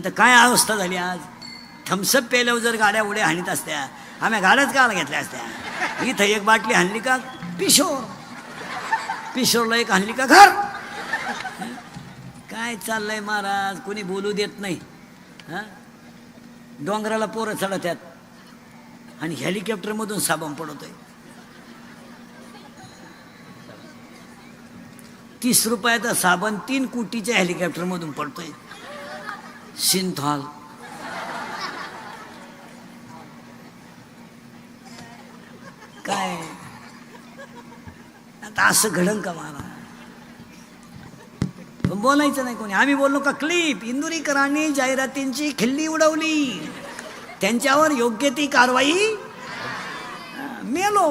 नाही तर काय अवस्था झाली आज. थम्सअप पेल्यावर जर गाड्या उड्या हाणीत असत्या, आम्ही गाड्याच काला घेतल्या असत्या. इथं एक बाटली हाणली का पिशोर, पिशोरला एक हाणली का घर. काय चाललंय महाराज, कोणी बोलू देत नाही. हां, डोंगराला पोरं चढत्यात आणि हेलिकॉप्टरमधून साबण पडतोय. 30 रुपयाचा साबण 3 कोटीच्या हेलिकॉप्टरमधून पडतोय. सिंथॉल. काय आता असं घडण का महाराज. बोलायचं नाही कोणी. आम्ही बोललो का क्लिप, इंदुरीकरांनी जाहिरातींची खिल्ली उडवली, त्यांच्यावर योग्य ती कारवाई. मेलो.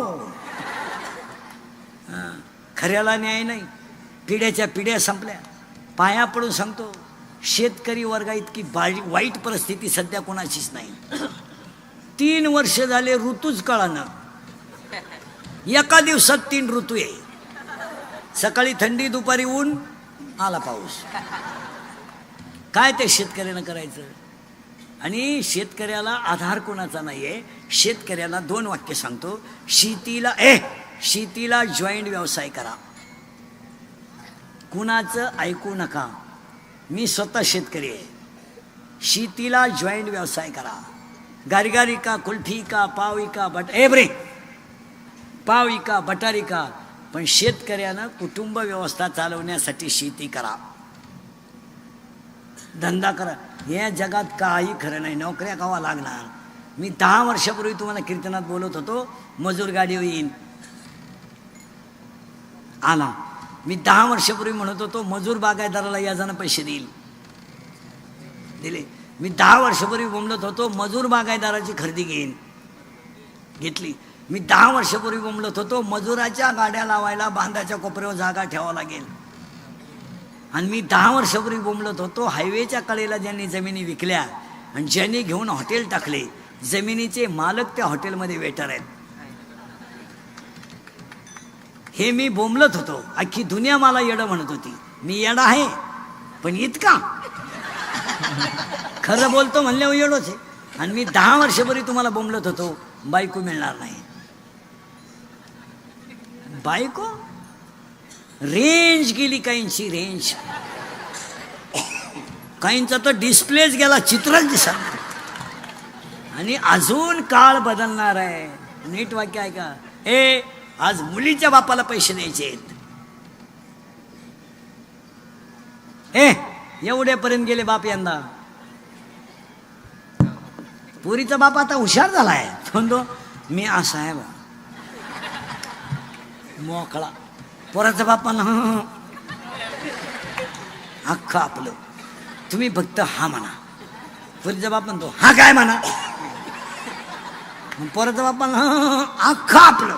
खऱ्याला न्याय नाही. पिढ्याच्या पिढ्या संपल्या. पाया पडून सांगतो, शेतकरी वर्गा इतकी वाईट परिस्थिती सध्या कोणाचीच नाही. 3 वर्ष झाले ऋतूच कळाना. एका दिवसात 3 ऋतू आहे. सकाळी थंडी, दुपारी ऊन, आला पाऊस. काय ते शेतकऱ्यानं करायचं. आणि शेतकऱ्याला आधार कोणाचा नाहीये. शेतकऱ्याला 2 वाक्य सांगतो. शेतीला जॉईंट व्यवसाय करा. कुणाचं ऐकू नका. मी स्वतः शेतकरी आहे. शेतीला जॉईंट व्यवसाय करा. गारगारी का, कुल्फी का, पाव का, पाव का, बटारी का, पण शेतकऱ्यानं कुटुंब व्यवस्था चालवण्यासाठी शेती करा, धंदा करा. या जगात काही खरं नाही. नोकऱ्या खावा लागणार. मी 10 वर्षापूर्वी तुम्हाला कीर्तनात बोलत होतो, मजूर गाडी येईन. आला. मी 10 वर्षापूर्वी म्हणत होतो, मजूर बागायतदाराला याजानं पैसे देईल. दिले. मी 10 वर्षापूर्वी बोंबलत होतो, मजूर बागायतदाराची खरेदी घेईन. घेतली. मी 10 वर्षापूर्वी बोंबलत होतो, मजुराच्या गाड्या लावायला बांधाच्या कोपऱ्यावर जागा ठेवावं लागेल. आणि मी 10 वर्षापूर्वी बोंबलत होतो, हायवेच्या कडेला ज्यांनी जमिनी विकल्या आणि ज्यांनी घेऊन हॉटेल टाकले, जमिनीचे मालक त्या हॉटेलमध्ये वेटर आहेत. हे मी बोंबलत होतो. अख्खी दुनिया मला येडं म्हणत होती. मी येडा आहे, पण इतका खरं बोलतो म्हणल्यावर येडोच आहे. आणि मी 10 वर्षापूर्वी तुम्हाला बोंबलत होतो, बायको मिळणार नाही. बायको रेंज गेली. काहींची रेंज, काहींचा तर डिस्प्लेच गेला, चित्रच दिसत. आणि अजून काळ बदलणार आहे. नीट वाक्य आहे का. आज मुलीच्या बापाला पैसे द्यायचे आहेत. एवढ्यापर्यंत गेले बाप. यंदा पुरीचा बाप आता हुशार झालाय. म्हणतो मी असा आहे बा, मोकळा. पोराचा बापाला अख्खं आपलं. तुम्ही फक्त हा म्हणा. पुरीचा बाप म्हणतो हा काय म्हणा. पोराचा बापाला अख्खं आपलं.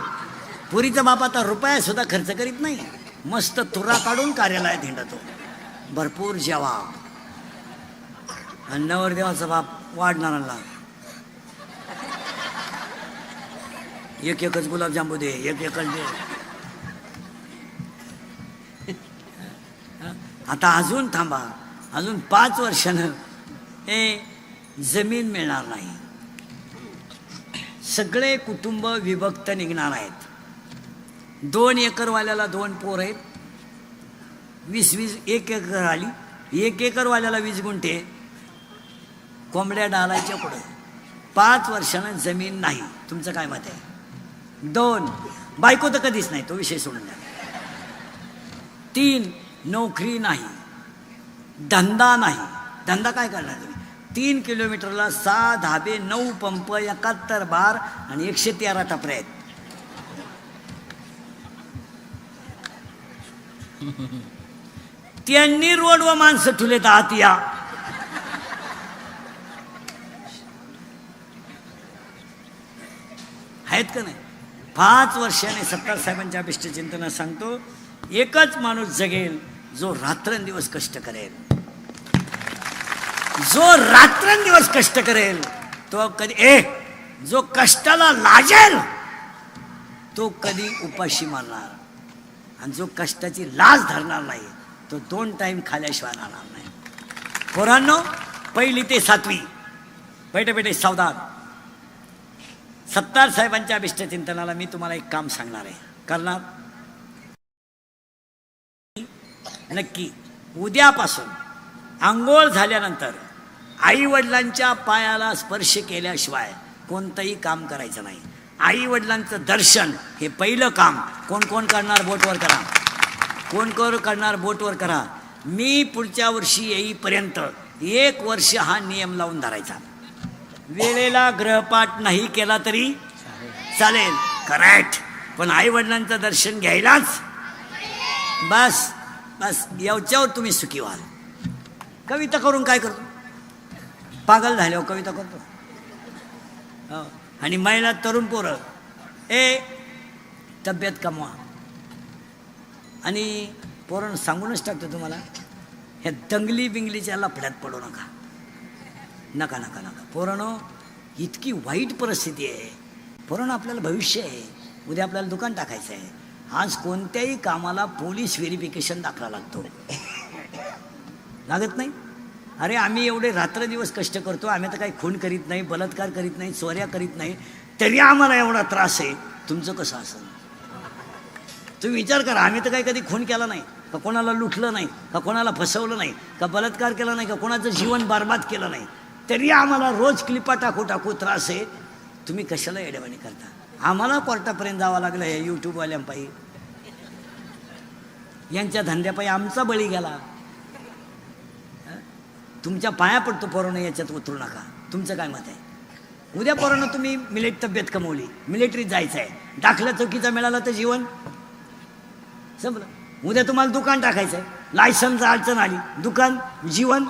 पुरीचा बाप आता रुपया सुद्धा खर्च करीत नाही. मस्त तुरा काढून कार्यालयात हिंडतो. भरपूर जेवा. आणि नवरदेवाचा बाप वाढणारा, एकच गुलाबजांबू दे, एकच दे. आता अजून थांबा. अजून 5 वर्षानं जमीन मिळणार नाही. सगळे कुटुंब विभक्त निघणार आहेत. 2 एकरवाल्याला 2 पोर आहेत. 20-20 1 एकर आली. 1 एकरवाल्याला 20 गुंठे. कोंबड्या डालायच्या पुढे 5 वर्षानं जमीन नाही. तुमचं काय मत आहे. 2 बायको तर कधीच नाही, तो विषय सोडून द्या. 3 नोकरी नाही, धंदा नाही. धंदा काय करणार तुम्ही. 3 किलोमीटरला 6 धाबे, 9 पंप, 71 बार आणि 113 टपऱ्या आहेत. त्यांनी रोड व माणसं ठुलेत आत या. आहेत का नाही. 5 वर्षाने सत्तार साहेबांच्या अभिष्ट चिंतनात सांगतो, एकच माणूस जगेल जो रात्रंदिवस कष्ट करेल. जो रात्रंदिवस कष्ट करेल तो कधी जो कष्टाला लाजेल तो कधी उपाशी मारणार. आणि जो कष्टाची लाज धरणार नाही तो 2 टाइम खाल्याशिवाय राहणार नाही. पोरांनो, पहिली ते 7वी बैठे बैठे सावधान. सत्तार साहेबांच्या अभिष्टचिंतनाला मी तुम्हाला एक काम सांगणार आहे. करणार नक्की. उद्यापासून आंघोळ झाल्यानंतर आई वडिलांच्या पायाला स्पर्श केल्याशिवाय कोणतंही काम करायचं नाही. आई वडिलांचं दर्शन हे पहिलं काम. कोण कोण करणार बोटवर करा. कोण कोण करणार बोटवर करा. मी पुढच्या वर्षी येईपर्यंत 1 वर्ष हा नियम लावून धरायचा. वेळेला ग्रहपाठ नाही केला तरी चालेल, करेक्ट, पण आई वडिलांचं दर्शन घ्यायलाच. बस बस याच्यावर तुम्ही सुखी व्हाल. कविता करून काय करतो, पागल झाल्यावर कविता करतो. हो. आणि महिला तरुण पोरं तब्येत कमवा. आणि पोरण सांगूनच टाकतो तुम्हाला, ह्या दंगली बिंगलीच्या लफड्यात पडू नका. नका नका नका पोरांनो, इतकी वाईट परिस्थिती आहे. पोरांनो, आपल्याला भविष्य आहे. उद्या आपल्याला दुकान टाकायचं आहे. आज कोणत्याही कामाला पोलीस व्हेरिफिकेशन दाखला लागतो. लागत नाही? अरे आम्ही एवढे रात्रदिवस कष्ट करतो. आम्ही तर काही खून करीत नाही, बलात्कार करीत नाही, चोऱ्या करीत नाही, तरी आम्हाला एवढा त्रास आहे. तुमचं कसं असेल तुम्ही विचार करा. आम्ही तर काही कधी खून केला नाही, का कोणाला लुटलं नाही, का कोणाला फसवलं नाही, का बलात्कार केला नाही, का कोणाचं जीवन बरबाद केलं नाही, तरी आम्हाला रोज क्लिपा टाकू टाकू त्रास आहे. तुम्ही कशाला येडेवाणी करता? आम्हाला कोर्टापर्यंत जावं लागलं हे यूट्यूबवाल्यांपायी. यांच्या धंद्यापायी आमचा बळी गेला. तुमच्या पाया पडतो पोरांनो, याच्यात उतरू नका. तुमचं काय मत आहे? उद्या पोरांनो तुम्ही तब्येत कमवली, मिलिटरीत जायचं आहे, दाखला चौकीचा मिळाला तर जीवन संपलं. उद्या तुम्हाला दुकान टाकायचं आहे, लायसन्स अडचण आली, दुकान जीवन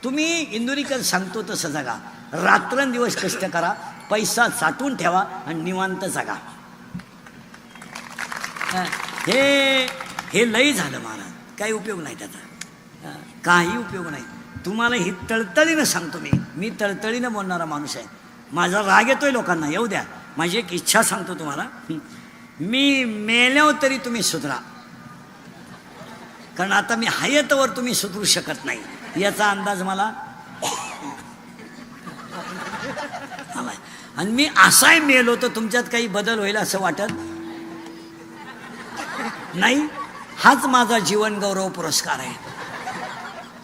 तुम्ही इंदुरीकर सांगतो तसं जगा. रात्रंदिवस कष्ट करा, पैसा साठवून ठेवा आणि निवांत जगा. हे लई झालं महाराज, काही उपयोग नाही त्याचा. काही उपयोग नाही. तुम्हाला ही तळतळीनं सांगतो. मी तळतळीनं बोलणारा माणूस आहे. माझा राग येतोय लोकांना, येऊ द्या. माझी एक इच्छा सांगतो तुम्हाला, मी मेल्यावर तरी तुम्ही सुधरा. कारण आता मी हयतवर तुम्ही सुधरू शकत नाही याचा अंदाज मला. आणि मी असाही मेलो तर तुमच्यात काही बदल होईल असं वाटत नाही. हाच माझा जीवन गौरव पुरस्कार आहे.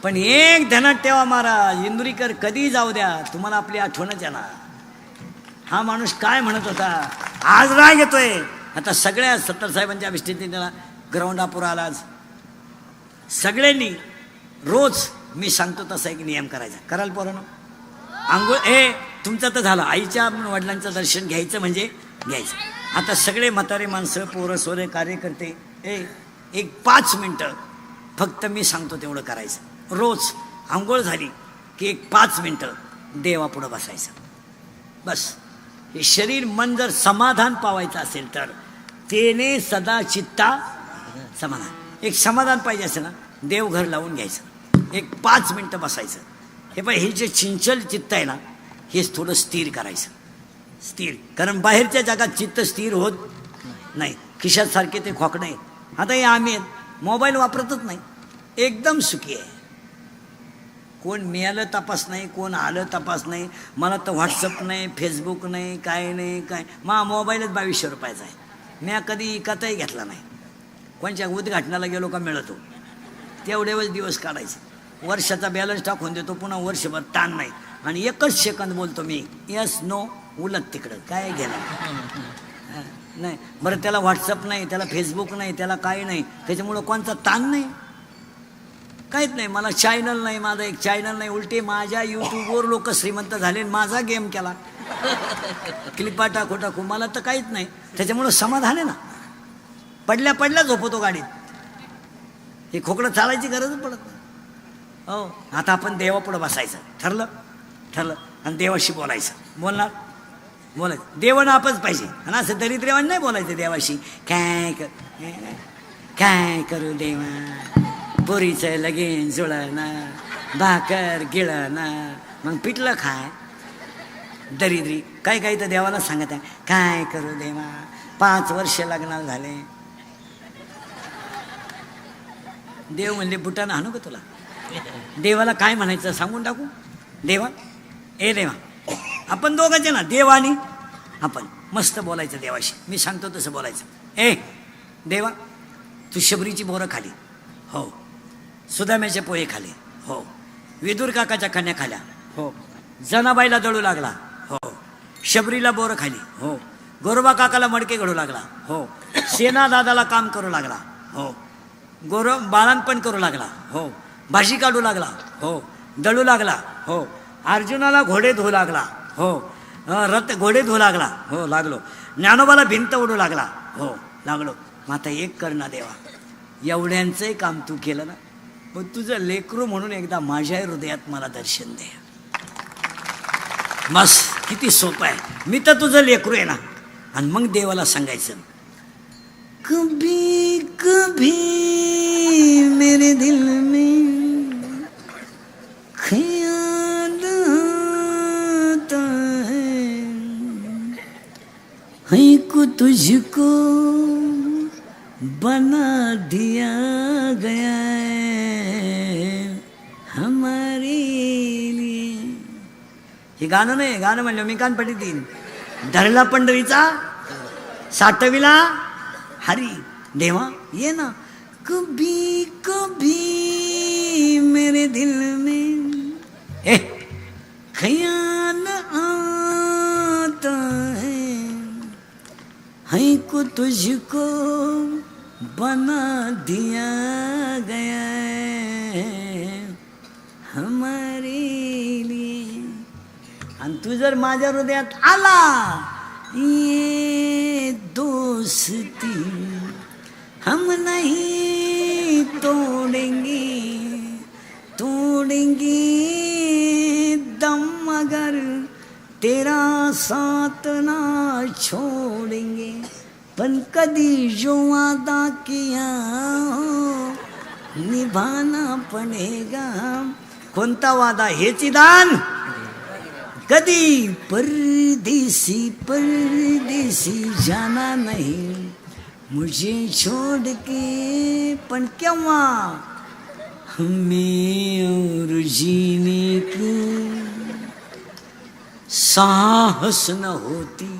पण एक ध्यानात ठेवा महाराज, इंदुरीकर कधी जाऊ द्या, तुम्हाला आपली आठवणच येणार. हा माणूस काय म्हणत होता, आज राग येतोय. आता सगळ्या 70 साहेबांच्या अभिष्टीने त्याला ग्राउंडापूर आला. आज सगळ्यांनी रोज मी सांगतो तसा एक नियम करायचा. कराल पोरांनो? आंघोळ तुमचं तर झालं, आईच्या वडिलांचं दर्शन घ्यायचं म्हणजे घ्यायचं. आता सगळे म्हातारे माणसं, पोरं सोरे, कार्यकर्ते, एक 5 मिनटं फक्त मी सांगतो तेवढं करायचं. रोज आंघोळ झाली की एक 5 मिनटं देवापुढं बसायचं. बस. हे शरीर मन जर समाधान पावायचं असेल तर तेने सदा चित्ता समाधान. एक समाधान पाहिजे असेल ना, देवघर लावून घ्यायचं. एक 5 मिनटं बसायचं. हे पाय, हे जे चिंचल चित्त आहे ना, हेच थोडं स्थिर करायचं. स्थिर, कारण बाहेरच्या जगात चित्त स्थिर होत नाही. खिशात सारखे ते खोकणे. आता हे आम्ही मोबाईल वापरतच नाही, एकदम सुखी आहे. कोण मिळालं तपास नाही, कोण आलं तपास नाही. मला तर व्हॉट्सअप नाही, फेसबुक नाही, काय नाही काय. मोबाईलच 2200 रुपयाचा आहे. मी कधी विकतही घेतला नाही. कोणच्या उद्घाटनाला गेलो का मिळतो, तेवढेच दिवस काढायचे. वर्षाचा बॅलन्स टाकून देतो, पुन्हा वर्षभर ताण नाही. आणि 1 सेकंद बोलतो मी, यस नो, उलट तिकडं काय गेलं नाही. बरं, त्याला व्हॉट्सअप नाही, त्याला फेसबुक नाही, त्याला काय नाही, त्याच्यामुळं कोणता ताण नाही, काहीच नाही. मला चॅनल नाही, माझा एक चॅनल नाही. उलटे माझ्या यूट्यूबवर लोक श्रीमंत झाले, माझा गेम केला, क्लिपा टाकू टाकू. मला तर काहीच नाही. त्याच्यामुळं समाधान आहे ना. पडल्या पडल्या झोपतो गाडीत. हे खोकडं चालायची गरजच पडत नाही. हो, आता आपण देवापुढं बसायचं. ठरलं? ठरलं. आणि देवाशी बोलायचं. बोलणार? बोलायचं. देवानं आपच पाहिजे. आणि असं दरिद्रेवान नाही बोलायचं देवाशी. काय करू देवा, पोरीचं लगीन जुळणं, भाकर गिळणं, मग पिठलं खाय. दरिद्री काही काही तर देवाला सांगत आहे, काय करू देवा, 5 वर्ष लग्नाला झाले. देव म्हणले, बुटानं हाणू का तुला? देवाला काय म्हणायचं सांगून टाकू. देवा, ए देवा, आपण दोघांचे ना, देव आणि आपण मस्त बोलायचं देवाशी. मी सांगतो तसं बोलायचं. ए देवा, तू शबरीची बोरं खाली, हो. सुदाम्याचे पोहे खाले, हो. विदुर काकाच्या कन्या खाल्या, हो. जनाबाईला दळू लागला, हो. शबरीला बोरं खाली, हो. गोरोबा काकाला मडके घडू लागला, हो. सेना दादाला काम करू लागला, हो. बाळांपण करू लागला, हो. भाजी काढू लागला, हो. दळू लागला, हो. अर्जुनाला घोडे धुवू लागला, हो. घोडे धुवू लागला, हो. लागलो. ज्ञानोबाला भिंत ओढू लागला, हो. लागलो. मग आता एक कर ना देवा, एवढ्यांचंही काम तू केलं ना, मग तुझं लेकरू म्हणून एकदा माझ्या हृदयात मला दर्शन दे. बस, किती सोपं आहे. मी तर तुझं लेकरू आहे ना. आणि मग देवाला सांगायचं, कभी कभी मेरे दिल में ख्याल आता है को तुझको बना दिया गया है हमारे लिए. हे गाणं नाही, गाणं म्हणलं मी कानपटी तीन. धरला पंढरीचा, साठविला हरी. देवा ये ना, कभी कभी मेरे दिल में ख्याल आता है को तुझको बना दिया गया है हमारे लिए. आणि तू जर माझ्या हृदयात आला, ये दोस्ती हम नहीं तोड़ेंगे, तोड़ेंगे दम मगर तेरा साथ ना छोड़ेंगे. पण कधी जो वादा किया निभाना पडेगा. कोणता वादा? हेची दान. कधी परदेसी परदेसी जाना नहीं मुझे छोड़ के. पण केव्हा? हमें और जीने की साहस न होती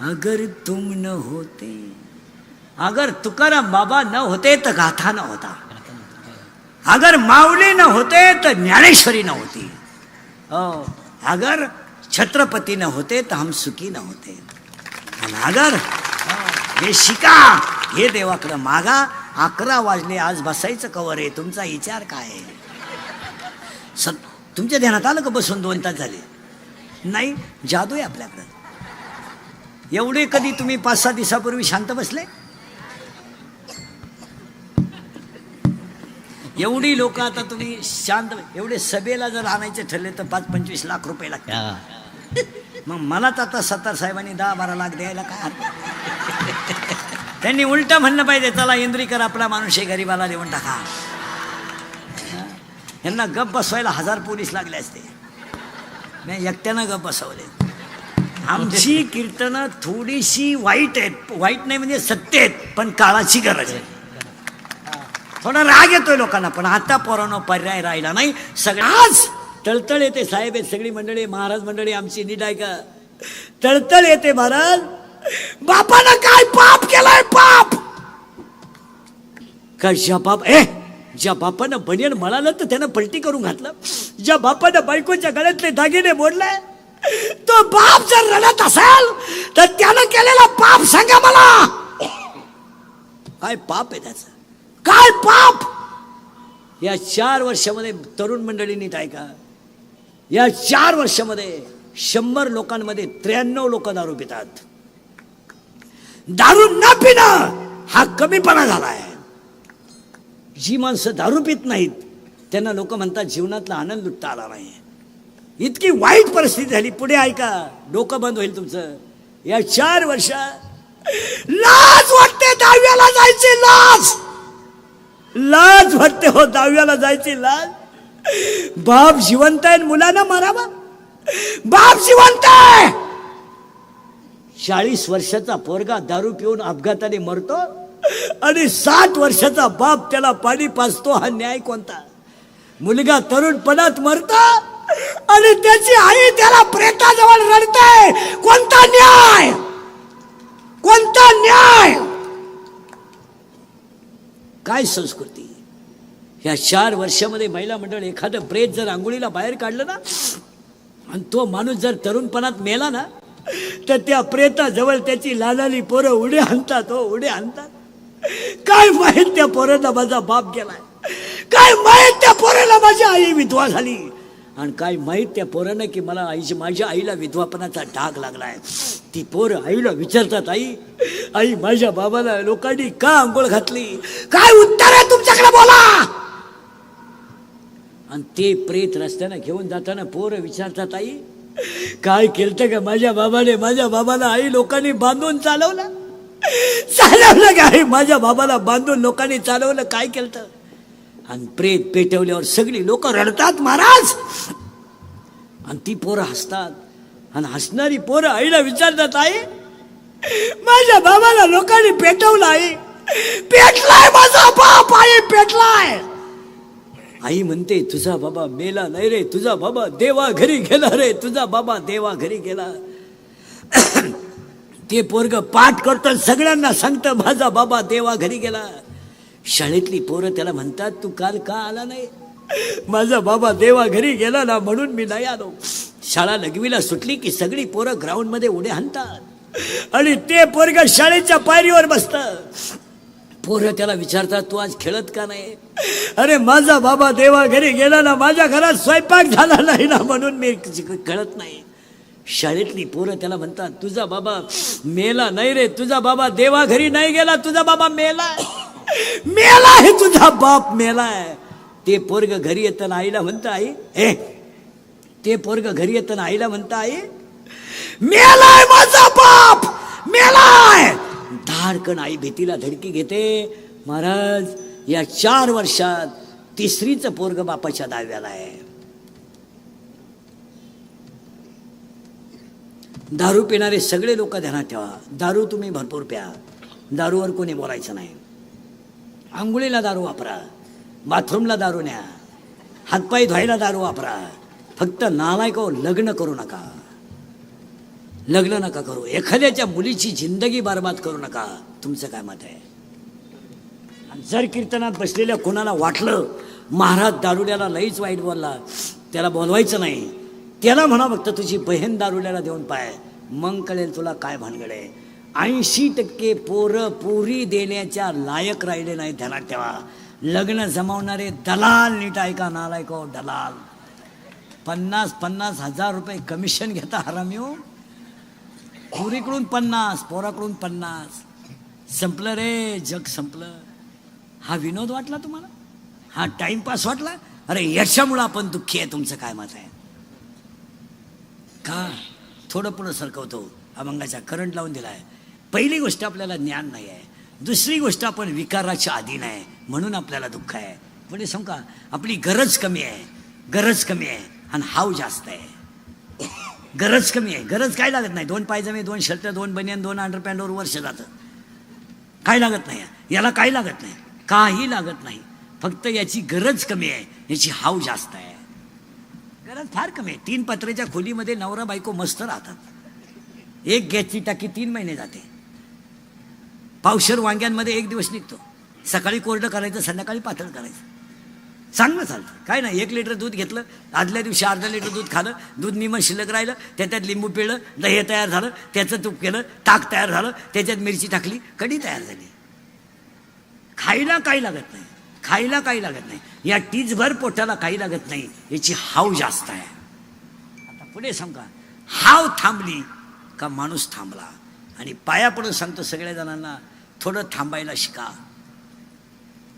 अगर तुम न होते. अगर तुकाराम बाबा न होते तर गाथा न होता. अगर माऊली न होते तर ज्ञानेश्वरी न होती. अगर छत्रपती न होते तर हम सुखी न होते. आणि अगर हे शिका, हे देवाकडं मागा. 11 वाजले, आज बसायचं कवर आहे. तुमचा विचार काय आहे? तुमच्या ध्यानात आलं का बसून 2 तास झाले? नाही, जादू आहे आपल्याकडं. एवढे कधी तुम्ही 5-6 दिवसापूर्वी शांत बसले? एवढी लोक आता तुम्ही शांत. एवढे सभेला जर आणायचे ठरले तर 5-25 लाख रुपये लागतात. मग मलाच आता सत्तार साहेबांनी 10-12 लाख द्यायला काय हरकत? त्यांनी उलट म्हणलं पाहिजे, चला इंद्रीकर आपला माणूस आहे, गरीबाला देऊन टाका. यांना गप बसवायला 1000 पोलीस लागले असते. मी एकट्यानं गप बसवले. आमची कीर्तनं थोडीशी वाईट आहेत. वाईट नाही म्हणजे सत्य आहेत, पण काळाची गरज आहे. थोडा राग येतोय लोकांना, पण आता पोरांनो पर्याय राहिला नाही. सगळं आज तळतळ येते. साहेब आहेत सगळी मंडळी, महाराज मंडळी आमची नीट आहे का? तळतळ येते. महाराज, बापानं काय पाप केलाय? पाप का? ज्या बाप ज्या बापानं बनियन म्हणालं तर त्यानं पलटी करून घातलं. ज्या बापानं बायकोच्या गळ्यातले दागिने मोडले, तो बाप जर रडत असेल तर त्यानं केलेला पाप सांगा मला. काय पाप आहे त्याचं? काय पाप? या 4 वर्षामध्ये तरुण मंडळी नीट आहे का? या 4 वर्षामध्ये 100 लोकांमध्ये 93 लोक दारू पितात. दारू न पिणं हा कमीपणा झालाय. जी माणसं दारू पित नाहीत त्यांना लोक म्हणतात जीवनातला आनंद लुटता आला नाही. इतकी वाईट परिस्थिती झाली. पुढे ऐका, डोकं बंद होईल तुमचं. या 4 वर्षात लाज वाटते 10वीला जायची. लाज वाटते हो 10वीला जायची. लाज. बाप जिवंत आहे, मुलांना मारावा. बाप जिवंत आहे. 40 वर्षाचा पोरगा दारू पिऊन अपघाताने मरतो आणि 60 वर्षाचा बाप त्याला पाणी पाजतो. हा न्याय कोणता? मुलगा तरुणपणात मरतो आणि त्याची आई त्याला प्रेताजवळ रडते. कोणता न्याय, कोणता न्याय, काय संस्कृती. या 4 वर्षामध्ये महिला मंडळ एखादं प्रेत जर आंघोळीला बाहेर काढलं ना आणि तो माणूस जर तरुणपणात मेला ना तर त्या प्रेताजवळ त्याची लालाली पोरं उडे आणतात. हो, उडे आणतात. काय माहित त्या पोराला माझा बाप गेलाय, काय माहित त्या पोराला माझी आई विधवा झाली, आणि काय माहित त्या पोरानं की मला माझ्या आईला विधवापणाचा डाग लागलाय. ती पोरं आईला विचारतात, आई माझ्या बाबाला लोकांनी का आंघोळ घातली, काय उत्तर आहे तुमच्याकडे बोला. आणि ते प्रेत रस्त्यानं घेऊन जाताना पोरं विचारतात, आई काय केलं का माझ्या बाबाला आई लोकांनी बांधून चालवलं का, आई माझ्या बाबाला बांधून लोकांनी चालवलं, काय केलं. आणि प्रेत पेटवल्यावर सगळी लोक रडतात महाराज, आणि ती पोरं हसतात. आणि हसणारी पोरं आईला विचारतात, आई माझ्या बाबाला लोकांनी पेटवलं, आई पेटलाय माझा बाप, आई पेटलाय. आई म्हणते तुझा बाबा मेला नाही रे, तुझा बाबा देवा घरी गेला रे, तुझा बाबा देवा घरी गेला. ते पोरग पाठ करतो, सगळ्यांना सांगतं माझा बाबा देवा घरी गेला. शाळेतली पोरं त्याला म्हणतात तू काल का आला नाही, माझा बाबा देवा घरी गेला ना म्हणून मी नाही आलो. शाळा लघवीला सुटली की सगळी पोरं ग्राउंड मध्ये उड्या हाणतात आणि ते पोरग शाळेच्या पायरीवर बसतं. पोरं त्याला विचारतात तू आज खेळत का नाही, अरे माझा बाबा देवा घरी गेला ना, माझ्या घरात स्वयंपाक झाला नाही ना म्हणून मी खेळत नाही. शाळेतली पोरं त्याला म्हणतात तुझा बाबा मेला नाही रे, तुझा बाबा देवा घरी नाही गेला, तुझा बाबा मेला, मेला आहे तुझा बाप मेलाय. ते पोरग घरी येताना आईला म्हणतं, आई ते पोरग घरी येताना आईला म्हणतं, आई मेलाय माझा बाप मेलाय. धाडकन आई भीतीला धडकी घेते. महाराज या 4 वर्षात 3रीचं पोरग बापाच्या दाव्याला आहे. दारू पिणारे सगळे लोक ध्यानात ठेवा, दारू तुम्ही भरपूर प्या, दारूवर कोणी बोलायचं नाही. आंघोळीला दारू वापरा, बाथरूमला दारू न्या, हातपाय धुवायला दारू वापरा. फक्त नालायक लग्न करू नका, लग्न नका करू. एखाद्याच्या मुलीची जिंदगी बर्बाद करू नका. तुमचं काय मत आहे. जर कीर्तनात बसलेल्या कोणाला वाटलं महाराज दारुड्याला लईच वाईट बोलला, त्याला बोलवायचं नाही, त्याला म्हणा फक्त तुझी बहीण दारुड्याला देऊन पाय, मग कळेल तुला काय भानगड आहे. 80% पोरं पुरी देण्याच्या लायक राहिले नाही, ध्यानात ठेवा. लग्न जमावणारे दलाल, नीट ऐका नालायको, दलाल 50-50 हजार रुपये कमिशन घेता हरामी हो. पुरीकडून 50, पोराकडून 50. संपलं रे जग, संपलं. हा विनोद वाटला तुम्हाला, हा टाइमपास वाटला. अरे याच्यामुळं आपण दुःखी आहे. तुमचं काय मत आहे. का थोडं पुढं सरकवतो, अभंगाचा करंट लावून दिलाय. पहिली गोष्ट आपल्याला ज्ञान नाही आहे, दुसरी गोष्ट आपण विकाराच्या अधीन आहे म्हणून आपल्याला दुःख आहे. पुढे सांगू का, आपली गरज कमी आहे, गरज कमी आहे आणि हाव जास्त आहे. गरज कमी आहे, गरज काय लागत नाही. 2 पायजमे, 2 शर्ट, 2 बनियन, 2 अंडरपॅन्टवर वर्ष जातं, काय लागत नाही. याला काय लागत नाही, काही लागत नाही. फक्त याची गरज कमी आहे, याची हाव जास्त आहे. गरज फार कमी आहे. 3 पत्र्याच्या खोलीमध्ये नवरा बायको मस्त राहतात. 1 गॅसची टाकी 3 महिने जाते. पावशर वांग्यांमध्ये 1 दिवस निघतो. सकाळी कोरडं करायचं, संध्याकाळी पातळ करायचं, चांगलं चालतं. काय नाही, 1 लिटर दूध घेतलं, आदल्या दिवशी अर्धा लिटर दूध खालं, दूध निमन शिल्लक राहिलं, त्याच्यात लिंबू पिळलं, दही तयार झालं, त्याचं तूप केलं, ताक तयार झालं, त्याच्यात मिरची टाकली, कढी तयार झाली. खायला काही लागत नाही, खायला काही लागत नाही. या टीचभर पोटाला काही लागत नाही, याची हाव जास्त आहे. आता पुढे सांगा, हाव थांबली का माणूस थांबला. आणि पाया पडून सांगतो सगळ्या जणांना, थोडं थांबायला शिका.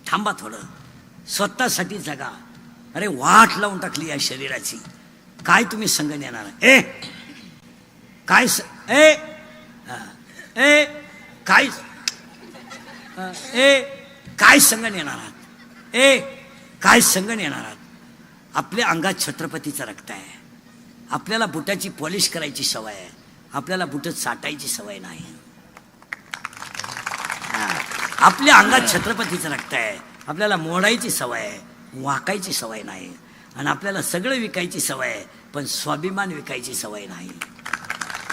थांबा थोडं, स्वतःसाठी जगा. अरे वाट लावून टाकली या शरीराची, काय तुम्ही संग येणार. काय काय काय संग येणार आहात. काय संग येणार आहात. आपल्या अंगात छत्रपतीचं रक्त आहे. आपल्याला बुटाची पॉलिश करायची सवय आहे, आपल्याला बुट साठायची सवय नाही. आपल्या अंगात छत्रपतीचं रक्त आहे, आपल्याला मोडायची सवय आहे. वाकायची सवय नाही. आणि आपल्याला सगळं विकायची सवय आहे, पण स्वाभिमान विकायची सवय नाही.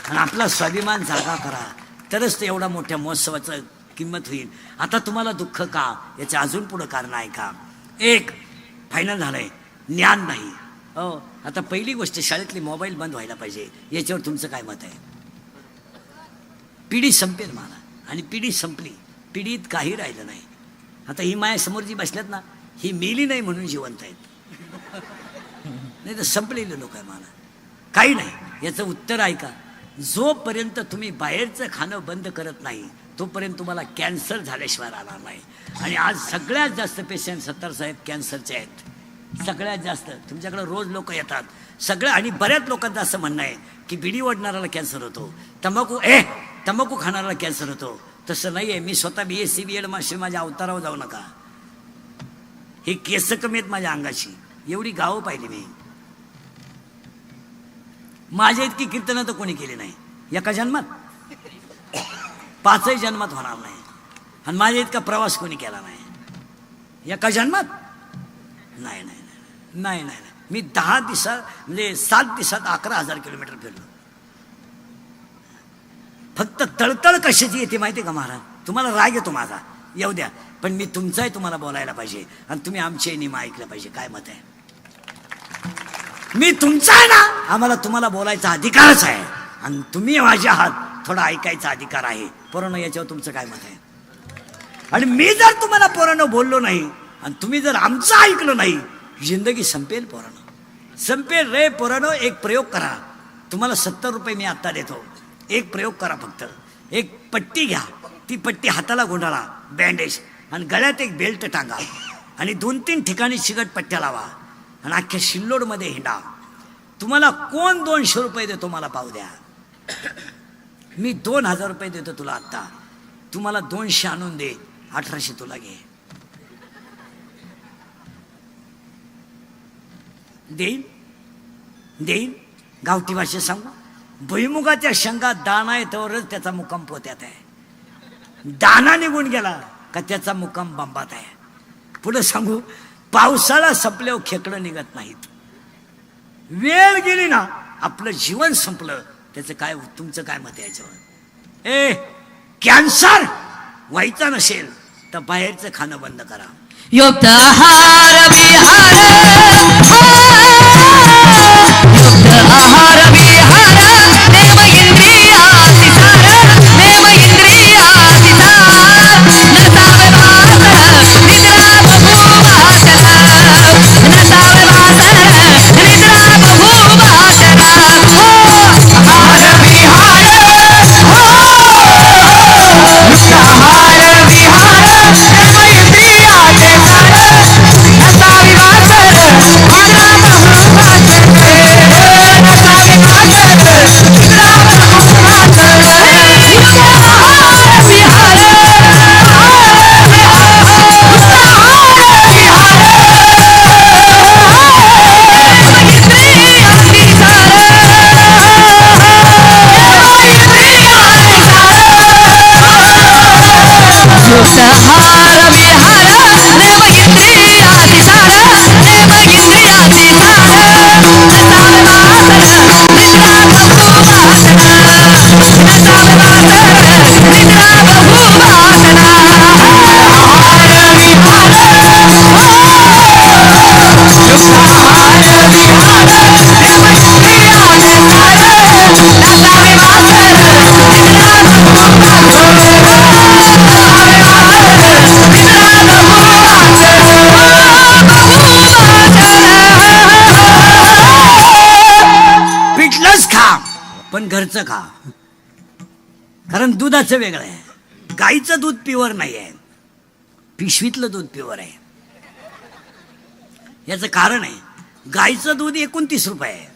आणि आपला स्वाभिमान जागा करा, तरच ते एवढा मोठ्या महोत्सवाचं किंमत होईल. आता तुम्हाला दुःख का, याचं अजून पुढं कारण आहे का? एक फायनल झालंय, ज्ञान नाही. हो, आता पहिली गोष्ट शाळेतली मोबाईल बंद व्हायला पाहिजे. याच्यावर तुमचं काय मत आहे? पिढी संपेल मला, आणि पिढी संपली, पिढीत काही राहिलं नाही. आता ही माझ्यासमोर जी बसल्यात ना, ही मेली नाही म्हणून जिवंत आहेत, नाही तर संपलेले लोक आहे. मला काही नाही. याचं उत्तर ऐका. जोपर्यंत तुम्ही बाहेरचं खाणं बंद करत नाही, तोपर्यंत तुम्हाला कॅन्सर झाल्याशिवाय राहणार नाही. आणि आज सगळ्यात जास्त पेशंट सत्तारसाहेब कॅन्सरचे आहेत. सगळ्यात जास्त तुमच्याकडे रोज लोक येतात सगळं. आणि बऱ्याच लोकांचं असं म्हणणं आहे की बिडी ओढणाऱ्याला कॅन्सर होतो, तंबाखू खाणाऱ्याला कॅन्सर होतो. तसं नाही आहे. मी स्वतः BSc BEd मास्टर, माझ्या अवतारावर जाऊ नका. हे केस कमी आहेत माझ्या अंगाची, एवढी गावं पाहिली मी. माझ्या इतकी कीर्तनं तर कोणी केली नाही एका जन्मात, 5ही जन्मात होणार नाही. आणि माझ्या इतका प्रवास कोणी केला नाही एका जन्मात. नाही नाही नाही नाही. मी 10 दिवसात म्हणजे 7 दिवसात 11,000 किलोमीटर फिरलो. फक्त तळतळ कशाची येते माहिती आहे का महाराज? तुम्हाला राग येतो माझा, येऊ द्या, पण मी तुमचाही तुम्हाला बोलायला पाहिजे, आणि तुम्ही आमचे नियम ऐकलं पाहिजे. काय मत आहे? मी तुमचा आहे ना, आम्हाला तुम्हाला बोलायचा अधिकारच आहे, आणि तुम्ही माझे आहात, थोडा ऐकायचा अधिकार आहे. पोरांनो, याच्यावर तुमचं काय मत आहे? आणि मी जर तुम्हाला पोरांनो बोललो नाही, आणि तुम्ही जर आमचं ऐकलं नाही, जिंदगी संपेल पोरांनो, संपेल रे पोरांनो. एक प्रयोग करा. तुम्हाला 70 रुपये मी आत्ता देतो. एक प्रयोग करा. फक्त एक पट्टी घ्या, ती पट्टी हाताला गुंडाळा, बँडेज, आणि गळ्यात एक बेल्ट टांगा, आणि 2-3 ठिकाणी चिकट पट्ट्या लावा, आणि अख्ख्या शिल्लोडमध्ये हिंडा. तुम्हाला कोण 200 रुपये देतो मला पाहू द्या. मी 2,000 रुपये देतो तुला आत्ता. तुम्हाला 200 आणून दे, 1800 तुला घे. देईन. गावठी भाषेत सांगू, भुईमुगाच्या शेंगात दाणा येतोवरच त्याचा मुक्काम पोत्यात आहे. दाना निघून गेला का त्याचा मुक्काम बंबात आहे. पुढे सांगू, पावसाळा संपल्यावर खेकडं निघत नाहीत. वेळ गेली ना, आपलं जीवन संपलं. त्याचं काय, तुमचं काय मत याच्यावर? कॅन्सर व्हायचा नसेल तर बाहेरचं खाणं बंद करा. युक्त आहार विहार, युक्त आहार विहार, नेम इंद्रियाति सार, नेम इंद्रियाति सार, नसावे वासर निद्रा बहुवासना, नसावे वासर निद्रा बहुवासना. आहार विहार, युक्त आहार विहार, नेम इंद्रियाति पण घरचं खा. कारण दुधाचं वेगळं आहे. गाईचं दूध प्युअर नाही आहे, पिशवीतलं दूध प्युअर आहे. याचं कारण आहे, गाईचं दूध 29 रुपये आहे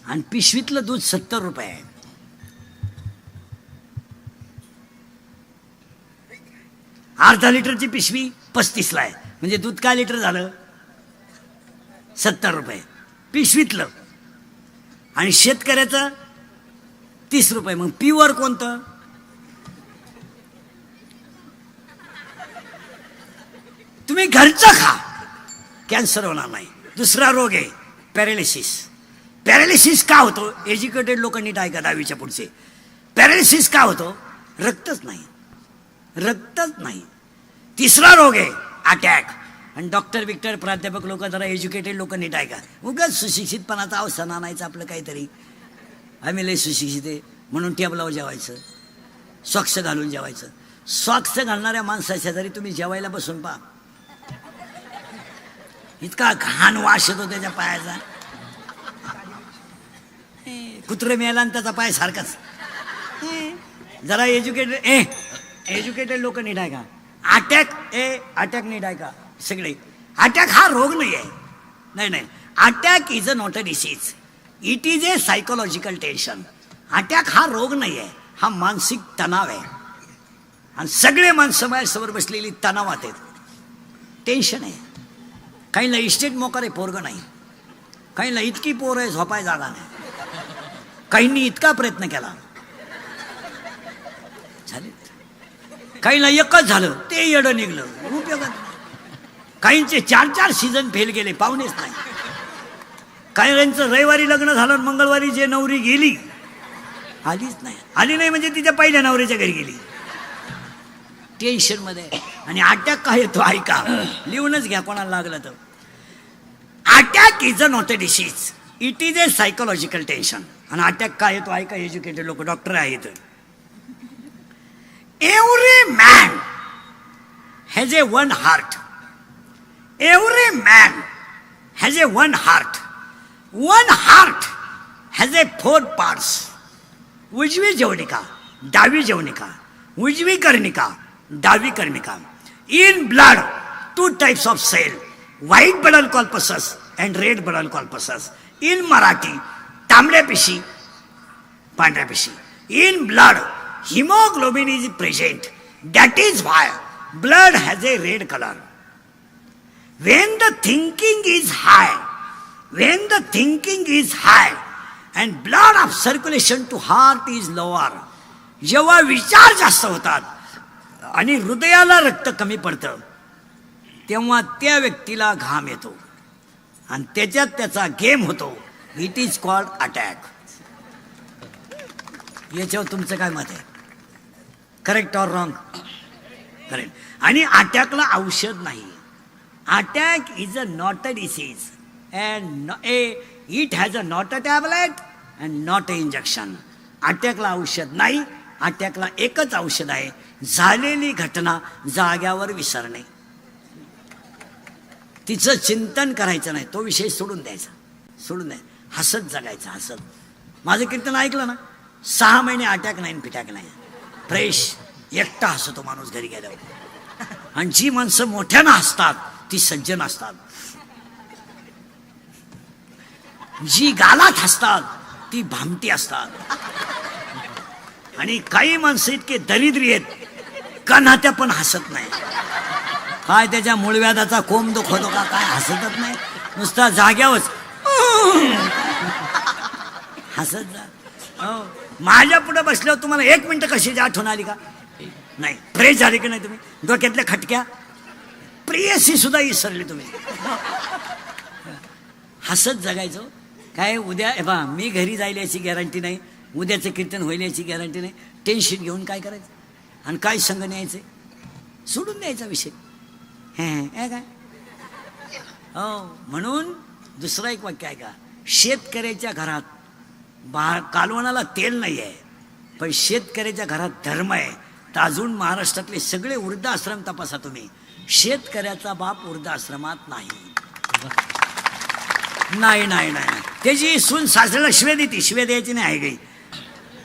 आणि पिशवीतलं दूध 70 रुपये आहे. अर्धा लिटरची पिशवी 35ला आहे, म्हणजे दूध काय लिटर झालं? 70 रुपये पिशवीतलं. आणि शेतकऱ्याचं 30 रुपये. मग प्युअर कोणतं? तुम्ही तुम्ही घरचं खा, कॅन्सर होणार नाही. दुसरा रोग आहे पॅरालिसिस. पॅरालिसिस का होतो? एज्युकेटेड लोक नीट ऐका, 10वीच्या पुढचे. पॅरालिसिस का होतो? रक्तच नाही, रक्तच नाही. तिसरा रोग आहे अटॅक. आणि डॉक्टर बिक्टर प्राध्यापक लोक, जरा एज्युकेटेड लोक नीट ऐका, उगाच सुशिक्षितपणाचा अवसान आणायचं आपलं काहीतरी. आम्ही लय सुशिक्षित आहे म्हणून टेबलावर जेवायचं, सॉक्स घालून जेवायचं. सॉक्स घालणाऱ्या माणसाच्या जरी तुम्ही जेवायला बसून पहा, इतका घाण वास येतो त्याच्या पायाचा. कुत्रे मेला आणि त्याचा पाय सारखाच. जरा एज्युकेटेड लोक नीट आहे का? अटॅक नीट आहे का सगळे? अटॅक हा रोग नाही आहे. नाही, attack is a not a disease, it is a psychological tension. Attack हा रोग नाही आहे, हा मानसिक तणाव आहे. आणि सगळे माणसं माझ्यासमोर बसलेली तणावात आहेत, टेन्शन आहे. काहींना इस्टेट मोकार आहे, पोरग नाही. काहींना इतकी पोर आहे झोपाय जागा नाही. काहींनी इतका प्रयत्न केला, झाले. काहींना एकच झालं, ते येडं निघलं, उपयोगात. काहींचे 4 सीझन फेल गेले, पाहुणेच नाही. काहींचं रविवारी लग्न झालं, मंगळवारी जे नवरी गेली आलीच नाही. आली नाही म्हणजे तिच्या पहिल्या नवऱ्याच्या घरी गेली. टेन्शन मध्ये. आणि अटॅक काय येतो ऐका, लिहूनच घ्या कोणाला लागलं तर. Attack is a not a disease, it is a psychological tension. आणि अटॅक काय येतो ऐका, एज्युकेटेड लोक डॉक्टर आहेत. Every man has a one heart. Every man has a one heart. One heart has a 4 parts. उजवी जवनिका, डावी जवनिका, उजवी कर्णिका, डावी कर्णिका. In blood 2 types of cell, white blood corpuscles and red blood corpuscles. In Marathi तांबड्या पेशी, पांढऱ्या पेशी. In blood hemoglobin is present, that is why blood has a red color. When the thinking is high and blood of circulation to heart is lower, जेव्हा विचार जास्त होतात आणि हृदयाला रक्त कमी पडतं, तेव्हा त्या व्यक्तीला घाम येतो आणि त्याच्यात त्याचा गेम होतो. It is called attack. याच्यावर तुमचं काय मत आहे? Correct or wrong? करेक्ट. आणि अटॅकला औषध नाही. Attack is a not a disease and it has a not a tablet and not a injection. अटॅकला औषध नाही. अटॅकला एकच औषध आहे, झालेली घटना जाग्यावर विसरणे. तिचं चिंतन करायचं नाही, तो विषय सोडून द्यायचा, सोडून द्यायचा. हसत जगायचं, हसत. माझं कीर्तन ऐकलं ना, 6 महिने अटॅक नाही, पिटॅक नाही, फ्रेश एकटा हसतो माणूस घरी गेल्यावर. आणि जी माणसं मोठ्यानं हसतात ती सज्जन असतात. जी गालात हसतात ती भामटी असतात. आणि काही माणसं इतके दरिद्री आहेत, कणात्या पण हसत नाही. काय त्याच्या मूळव्याधाचा कोंब दुख होतो का काय, हसतच नाही, नुसता जाग्यावरच हसत जा. हो, माझ्या पुढे बसल्यावर तुम्हाला 1 मिनिट कशाची आठवण आली का? नाही. फ्रेश झाले की नाही तुम्ही? डोक्यातल्या खटक्या प्रियसी सुद्धा विसरली तुम्ही. हसत जगायचो. काय उद्या बा मी घरी जायला याची गॅरंटी नाही, उद्याचं कीर्तन होईल याची गॅरंटी नाही. टेन्शन घेऊन काय करायचं आणि काय संग न्यायचं, सोडून द्यायचा विषय. काय हो. म्हणून दुसरा एक वाक्य आहे का, शेतकऱ्याच्या घरात कालवणाला तेल नाही आहे, पण शेतकऱ्याच्या घरात धर्म आहे. तर अजून महाराष्ट्रातले सगळे वृद्धाश्रम तपासा तुम्ही, शेतकऱ्याचा बाप वृद्धाश्रमात नाही. नाही नाही नाही. त्याची सून सासऱ्याला शिव्या देते, शिव्या द्यायची नाही आहे काही.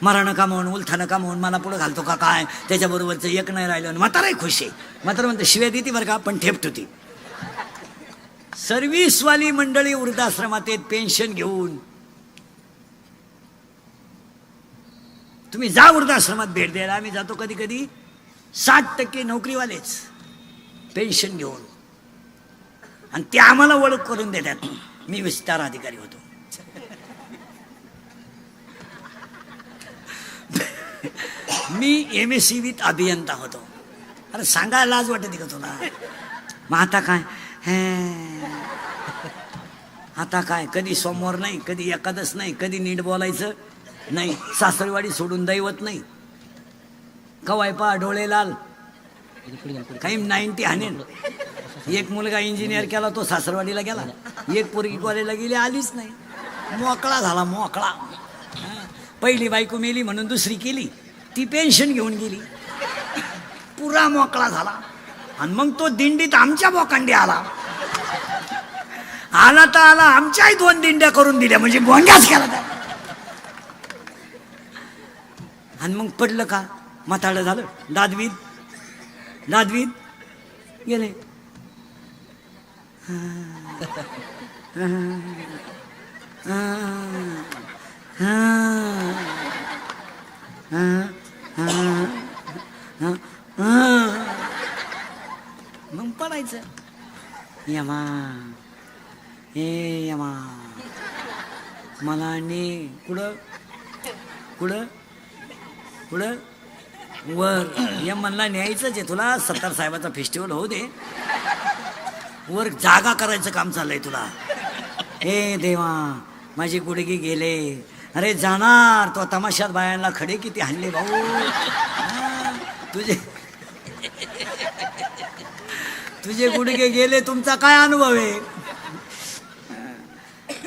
मरा नका म्हणून, उलथा नका म्हणून, मला पुढं घालतो का काय, त्याच्याबरोबरचं एक नाही राहिलं. म्हाताराही खुश आहे. म्हातारा म्हणते शिव्या देते बरं का, पण ठेपत होती. सर्व्हिसवाली मंडळी वृद्धाश्रमात आहेत पेन्शन घेऊन. तुम्ही जा वृद्धाश्रमात भेट द्यायला, आम्ही जातो कधी कधी. 60% नोकरीवालेच पेन्शन घेऊन, आणि ते आम्हाला ओळख करून देतात. मी विस्तार अधिकारी होतो. मी MSc विथ अभियंता होतो. अरे सांगायला लाज वाटते का तुला? मग आता काय आता काय, कधी सोमवार नाही, कधी एकादश नाही, कधी नीट बोलायचं नाही, सासरवाडी सोडून दैवत नाही, कवाय पा डोळे लाल, काही 90 हाणेल. एक मुलगा इंजिनियर केला तो सासरवाडीला गेला, एक पोरगी कॉलेजला गेली आलीच नाही, मोकळा झाला मोकळा. पहिली बायको मेली म्हणून दुसरी केली, ती पेन्शन घेऊन गेली, पुरा मोकळा झाला. आणि मग तो दिंडीत आमच्या बोकांडी आला तर आला, आमच्याही 2 दिंड्या करून दिल्या, म्हणजे भोंग्याच केला त्या. आणि मग पडलं का, म्हातारं झालं, दादवीत गेले. मग पडायचं, यमा यमा मला ने कुठं कुठं कुठं वर, यमनला न्यायचंच आहे तुला. सत्तार साहेबाचा फेस्टिवल होऊ दे, वर जागा करायचं काम चाललंय तुला. हे देवा माझी गुडगी गेले. अरे जाणार तो तमाशात बायांना खडे किती हाणले भाऊ. तुझे गुडघे गेले, तुमचा काय अनुभव आहे.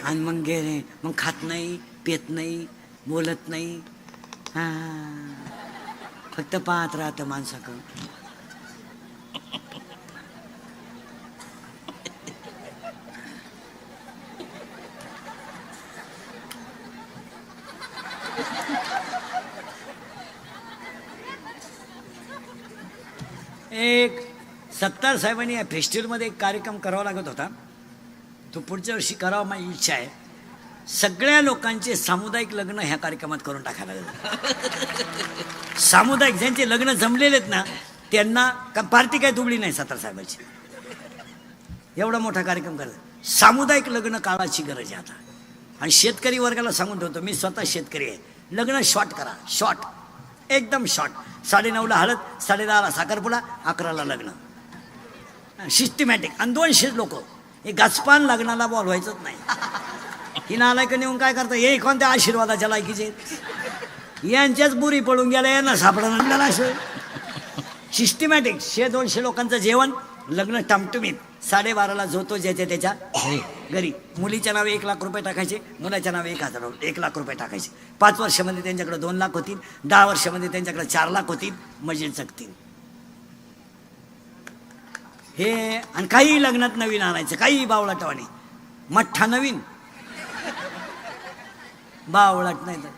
आणि मग गेले, मग खात नाही, पेत नाही, बोलत नाही, फक्त पाहत राहतं माणसाकडं. एक सत्तार साहेबांनी या फेस्टिवलमध्ये एक कार्यक्रम करावा लागत होता, तो पुढच्या वर्षी करावा माझी इच्छा आहे. सगळ्या लोकांचे सामुदायिक लग्न ह्या कार्यक्रमात करून टाकायला लागलं. सामुदायिक ज्यांचे लग्न जमलेले आहेत ना त्यांना का पार्टी काय दुबळी नाही सत्तार साहेबाची. एवढा मोठा कार्यक्रम करत, सामुदायिक लग्न काळाची गरज आहे आता. आणि शेतकरी वर्गाला सांगून ठेवतो, मी स्वतः शेतकरी आहे, लग्न शॉर्ट करा, शॉर्ट, एकदम शॉर्ट. 9:30ला हळद, 10:30ला साखरपुडा, 11ला लग्न, सिस्टमॅटिक. आणि 200 लोक, हे गाचपान लग्नाला बोलवायचंच नाही. ही नालायक नेऊन काय करता, हे कोणत्या आशीर्वादाच्या लायकीचे, यांच्याच बुरी पडून गेल्या, यांना सापडा असं. सिस्टमॅटिक 100-200 लोकांचं जेवण, लग्न टमटमीत. 12:30ला झोतो ज्याच्या त्याच्या घरी. मुलीच्या नावे 1 लाख रुपये टाकायचे, मुलाच्या नावे 1 लाख रुपये टाकायचे. 5 वर्षामध्ये त्यांच्याकडे 2 लाख होतील, 10 वर्षामध्ये त्यांच्याकडे 4 लाख होतील, मजेत जगतील. हे आणि काही लग्नात नवीन आणायचं, काही बावळाटवाने. मठ्ठा नवीन, बावळाट नाही तर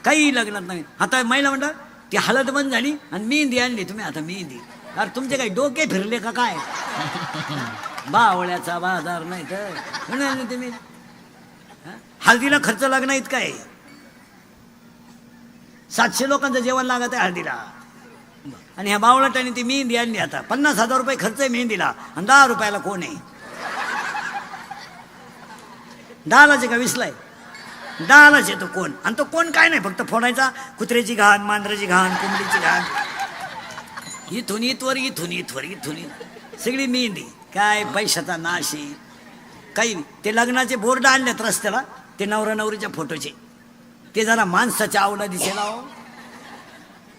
काही लग्नात नवीन. आता महिला म्हणतात ती हळद बंद झाली आणि मेहंदी आणली तुम्ही, आता मेहंदी. अरे तुमचे काही डोके फिरले का काय, बावळ्याचा बाजार नाही तर म्हणाल तुम्ही. हळदीला खर्च लागणार इतका आहे, 700 लोकांचं जेवण लागत आहे हळदीला. आणि ह्या बावळटाने ती मेहंदी आणली, आता 50,000 रुपये खर्च आहे मेहंदीला, आणि 10 रुपयाला कोण आहे. 10लाच का 20ला आहे, 10लाच येतो कोण. आणि तो कोण काय नाही, फक्त फोडायचा. कुत्र्याची घाण, मांजराची घाण, कोंबडीची घाण, इथून इथवर, इथून इथवर, इथून सगळी मेहंदी. काय पैशाचा नाश आहे काही. ते लग्नाचे बोर्ड आणलेत रस्त्याला, ते नवरा नवरीच्या फोटोचे, ते जरा माणसाच्या आवडा दिसेल लावा.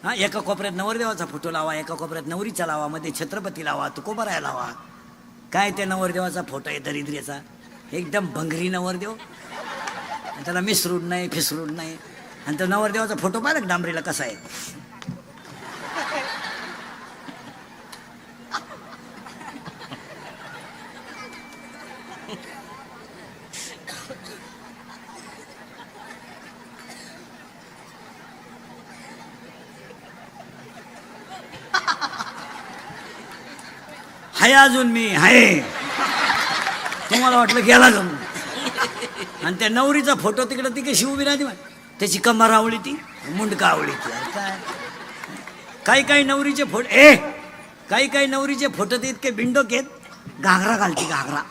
हां, एका कोपऱ्यात नवरदेवाचा फोटो लावा, एका कोपऱ्यात नवरीचा लावा, मध्ये छत्रपती लावा, तुकोबाराया लावा. काय ते नवरदेवाचा फोटो आहे दरिद्रेचा, एकदम भंगरी नवरदेव, त्याला मिसरूड नाही, फिसरूड नाही. आणि तो नवरदेवाचा फोटो पाहिला का डांबरीला कसा आहे. हाय अजून मी आहे, तुम्हाला वाटलं गेला जमून. आणि त्या नवरीचा फोटो तिकडं ती कशी उभी राहते, त्याची कमर आवळी ती, मुंडका आवळी ती. काय काही नवरीचे फोटो, काही नवरीचे फोटो ते इतके बिंडोक आहेत, घागरा घालती, घागरा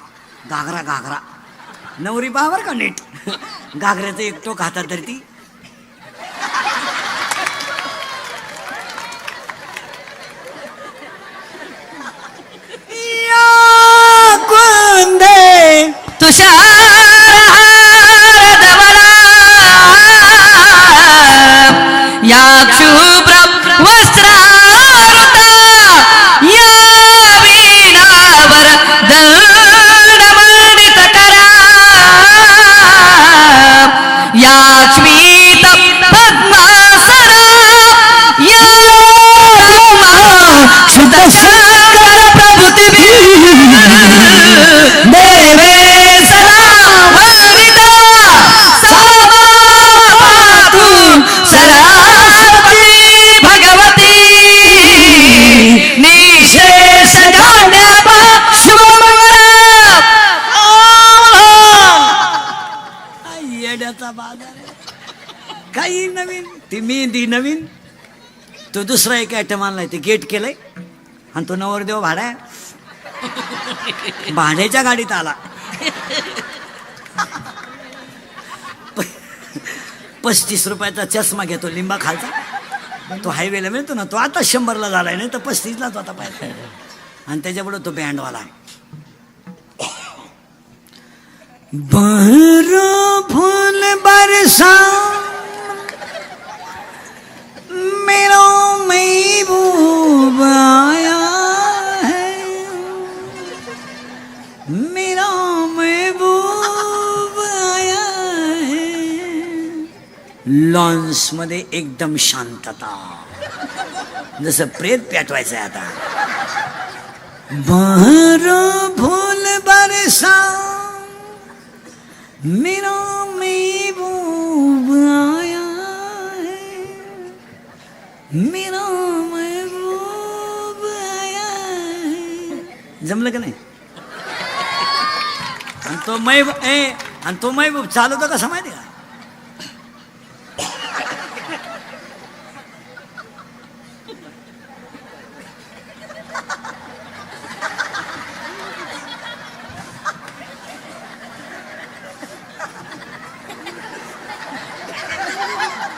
घागरा घागरा. नवरी पाहावर का नीट, घागऱ्याचं एक टोक हातात धरती. तुषारहार धवला या शुभ्र वस्त्रावृता या वीणावर दंडमंडित करा या श्वेत पद्मासना या शुद्धशंकर प्रभुती देवे सदा वंदिता सामातु सरस्वती भगवती निशेष ज्ञानप शुभमंगल. येड्याचा बाजार आहे. काही नवीन ती मेहंदी नवीन तो दुसरा एक आयटम आणलाय ते गेट केलंय आणि तो नवरदेव भाड्या भाड्याच्या गाडीत आला. 35 रुपयाचा चष्मा घेतो लिंबा खालचा तो हायवेला मिळतो ना तो आता 100ला झालाय नाही तर 35लाच होता पाहिजे आणि त्याच्यापुढे तो बँडवाला आहे. बहरो फूल बरसा मेरा महबूब आया है मेरा महबूब आया है. लॉन्स मध्ये एकदम शांतता जसं प्रेत पेटवायचं आहे आता. बहरो फूल बरसा मेरा महबूब आया है मेरा महबूब आया है. जमलं का नाही? आणि तो महबूब चालवतो कसा माहिती का?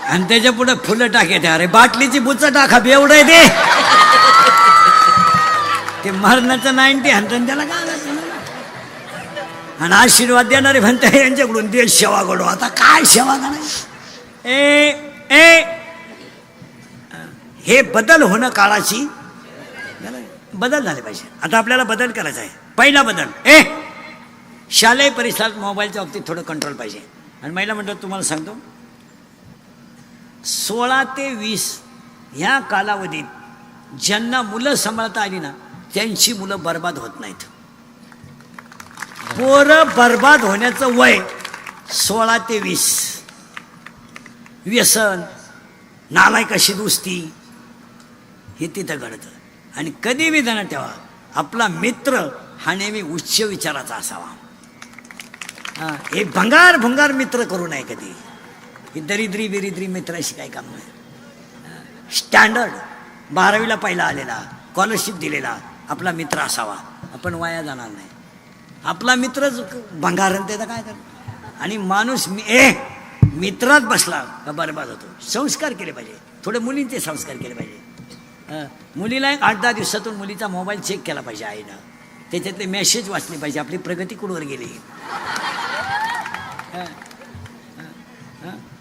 आणि त्याच्या पुढे फुलं टाकायचे. अरे बाटलीची बुच टाका बेवडं दे ते मरणाचं 90 हंतन त्याला काय आणि आशीर्वाद देणारे म्हणते यांच्याकडून देश सेवा घडो. आता काय सेवा करायची? हे बदल होणं काळाची बदल झाले पाहिजे. आता आपल्याला बदल करायचा आहे. पहिला बदल शालेय परिसरात मोबाईलच्या बाबतीत थोडं कंट्रोल पाहिजे. आणि महिला मंडळ तुम्हाला सांगतो 16 ते 20 ह्या कालावधीत ज्यांना मुलं सांभाळता आली ना त्यांची मुलं बर्बाद होत नाहीत. पोरं बर्बाद होण्याचं वय 16 ते 20. व्यसन नालायक अशी दोस्ती हे तिथं घडतं. आणि कधी बी जाणं तेव्हा आपला मित्र हा नेहमी उच्च विचाराचा असावा. हे भंगार मित्र करू नये कधी. ही दरिद्री बिरिद्री मित्राशी काही काम नाही. स्टँडर्ड 12वीला पहिला आलेला स्कॉलरशिप दिलेला आपला मित्र असावा. आपण वाया जाणार नाही. आपला मित्रच भंगार त्याचा काय कर. आणि माणूस मित्रात बसला का बरबाद होतो. संस्कार केले पाहिजे. थोडे मुलींचे संस्कार केले पाहिजे. मुलीला एक 8-10 दिवसातून मुलीचा मोबाईल चेक केला पाहिजे आईनं. त्याच्यातले मेसेज वाचले पाहिजे. आपली प्रगती कुठवर गेली.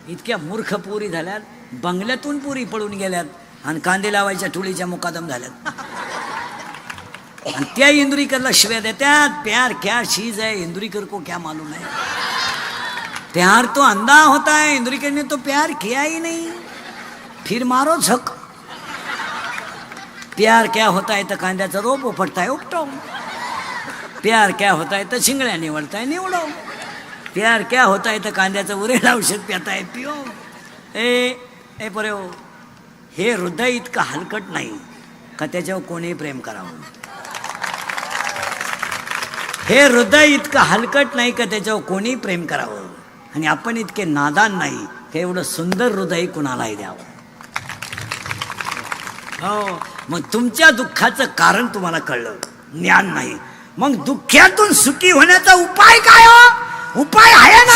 इतक्या मूर्ख पोरी झाल्यात. बंगल्यातून पोरी पळून गेल्यात आणि कांदे लावायच्या टोळीच्या मुकादम झाल्यात. आणि त्या इंदुरीकरला शिव्या देतात. प्यार क्या चीज है इंदुरीकर को क्या मालूम है. प्यार तो अंधा होता है. इंदुरीकर ने तो प्यार किया ही नहीं. फिर मारो झक. प्यार क्या होता है तर कांद्याचा रोप उपटताय उपटो. प्यार क्या होता है तर शिंगड्या निवडताय निवडो. प्यार क्या होता है तर कांद्याचं उरेल औषध पिताय पिओ. ए परे हो. हे हृदय इतकं हलकट नाही का त्याच्यावर कोणीही प्रेम करावं. हे हृदय इतकं हलकट नाही का त्याच्यावर कोणी प्रेम करावं. आणि आपण इतके नादान नाही का एवढं सुंदर हृदय कुणालाही द्यावं. हो. मग तुमच्या दुःखाचं कारण तुम्हाला कळलं. ज्ञान नाही. मग दुःखातून सुखी होण्याचा उपाय काय हो. उपाय आहे ना.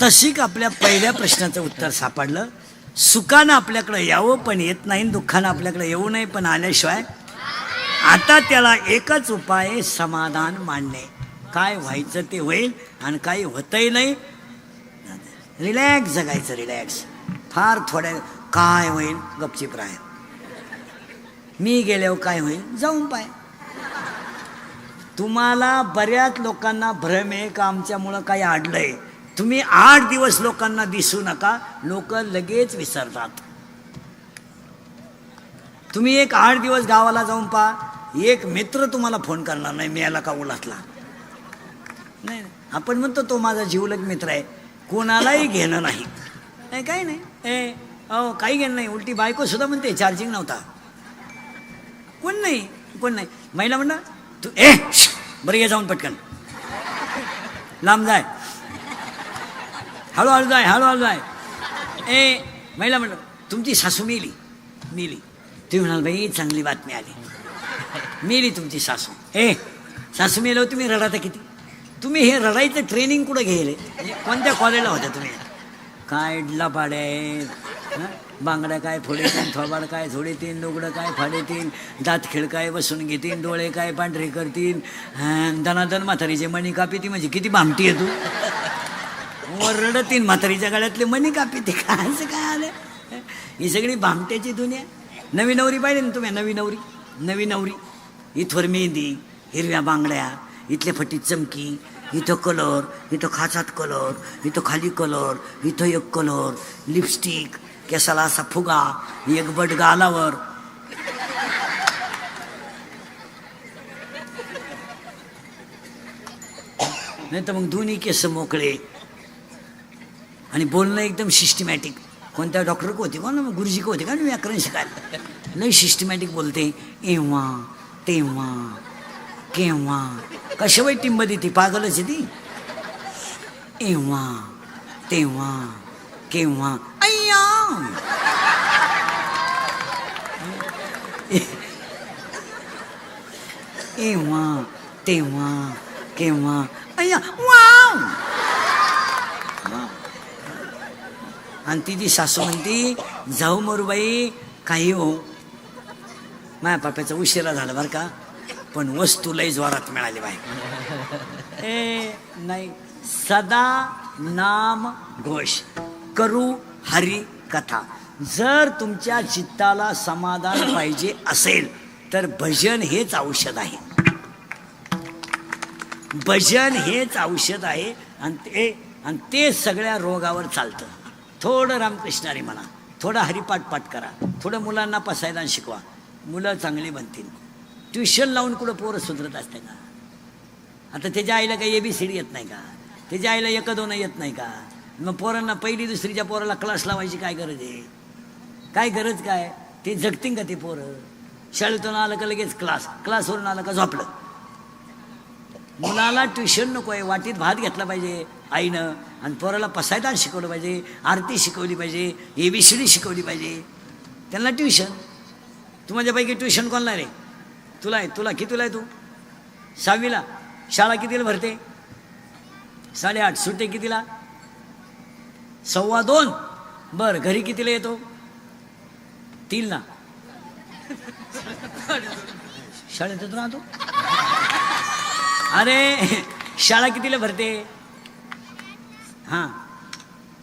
तशी आपल्या पहिल्या प्रश्नाचं उत्तर सापडलं. सुखानं आपल्याकडे यावं पण येत नाही, दुःखानं आपल्याकडे येऊ नये पण आल्याशिवाय. आता त्याला एकच उपाय आहे, समाधान मानणे. काय व्हायचं ते होईल आणि काही होतही नाही. रिलॅक्स जगायचं, रिलॅक्स. फार थोड्या काय होईल गपचीप राहील. मी गेल्यावर काय होईल जाऊन पाय. तुम्हाला बऱ्याच लोकांना भ्रम आहे का आमच्यामुळं काही अडलंय. तुम्ही 8 दिवस लोकांना दिसू नका, लोक लगेच विसरतात. तुम्ही एक 8 दिवस गावाला जाऊन पहा, एक मित्र तुम्हाला फोन करणार नाही मिळाला का उलाटला. नाही, आपण म्हणतो तो माझा जिवलग मित्र आहे, कोणालाही घेणं नाही. काही नाही, काही घेणं नाही. उलटी बायको सुद्धा म्हणते चार्जिंग नव्हता. कोण नाही. महिला म्हणणार तू बरं ये जाऊन पटकन, लांब जाय, हळूहळू जाय. महिला म्हणलं तुमची सासू मेली. तुम्ही म्हणाल बाई चांगली बातमी आली, मेली तुमची सासू. सासू मेलो तुम्ही रडाता किती. तुम्ही हे रडायचं ट्रेनिंग कुठं घेले, कोणत्या कॉलेजला होत्या तुम्ही. काय लबाडे, बांगड्या काय फोडेतीन, थोबाड काय झोडेतीन, लुगडं काय फाडेतीन, दात खिळ काय बसून घेतीन, डोळे काय पांढरे करतीन, दनादन म्हातारीचे मणी कापी. म्हणजे किती भामटी आहे तू. वर रडतीन म्हातारीच्या गळ्यातले मणी कापी. ते काय काय आलं. ही सगळी भामट्याची दुनिया. नवी नवरी पाहिजे ना तुम्ही. नवी नवरी इथवर मेहंदी, हिरव्या बांगड्या, इथल्या फटीत चमकी, इथं कलर, इथं खाचात कलर, इथं खाली कलर, इथं एक कलर, लिपस्टिक, केसाला असा फुगा, एक बट गालावर. नाही तर मग दोन्ही केस मोकळे आणि बोलणं एकदम सिस्टमॅटिक. कोणत्या डॉक्टर को होते, कोण गुरुजी को होते का व्याकरण शिकायला. लई सिस्टमॅटिक बोलते. एव्हा तेव्हा केव्हा. कशा बाई टिंब देती, पागलच आहे ती. एव्हा तेव्हा केव्हा. अय्या एव्हा तेव्हा केव्हा. अय्या वाव. आणि तिची सासू म्हणती जाऊ मरुबाई काही हो, माझ्या पाप्याचा उशिरा झाला बरं का, पण वस्तू लई जोरात मिळाली बाई. नाही, सदा नाम घोष करू हरी कथा. जर तुमच्या चित्ताला समाधान पाहिजे असेल तर भजन हेच औषध आहे. भजन हेच औषध आहे आणि ते सगळ्या रोगावर चालतं. थोडं रामकृष्णारी म्हणा, थोडं हरिपाठ करा, थोडं मुलांना पसायदान शिकवा, मुलं चांगली बनतील. ट्युशन लावून कुठं पोरं सुधरत असते का. आता त्याच्या आईला काही ABCD येत नाही का, त्याच्या आईला 1-2 येत नाही का. मग पोरांना 1ली 2रीच्या पोराला क्लास लावायची काय गरज आहे. काय गरज काय. ते जगतील का ते पोरं. शाळेतून आलं का लगेच क्लासवरून आलं का झोपलं. मुलाला ट्युशन नको आहे, वाटीत भात घेतला पाहिजे आईनं, आणि पोराला पसायदान शिकवलं पाहिजे, आरती शिकवली पाहिजे, ABCD शिकवली पाहिजे. त्यांना ट्युशन. तू माझ्यापैकी ट्युशन कोणला रे. तुला कितीला आहे. तू 6वीला. शाळा कितीला भरते. 8:30. सुट्टे कितीला. 2:15. बरं घरी कितीला येतो. 3ला. शाळेत राहतो. अरे शाळा कितीला भरते. हां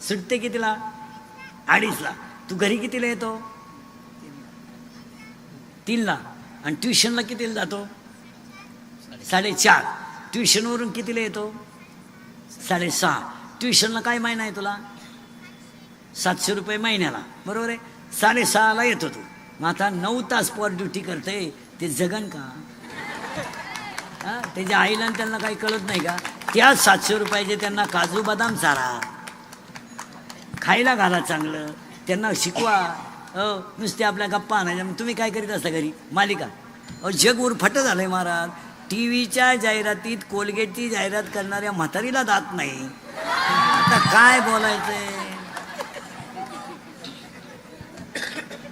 सुटते कितीला. 2:30ला. तू घरी कितीला येतो. 3ला. आणि ट्युशनला कितीला जातो. 4:30. ट्युशनवरून कितीला येतो. 6:30. ट्युशनला काय महिना आहे तुला. 700 रुपये महिन्याला. बरोबर आहे. 6:30ला येतो तू. मग आता 9 तास पर ड्युटी करते. ते जगन का. त्याच्या आईला त्यांना काही कळत नाही का. त्या 700 रुपयाचे त्यांना काजू बदाम चारा खायला घाला, चांगलं त्यांना शिकवा. नुसते आपल्या गप्पा आणायच्या. मग तुम्ही काय करीत असता घरी. मालिका. जग उरफाट झालंय महाराज. TV च्या जाहिरातीत कोलगेटची जाहिरात करणाऱ्या म्हातारीला दात नाही. आता काय बोलायचंय.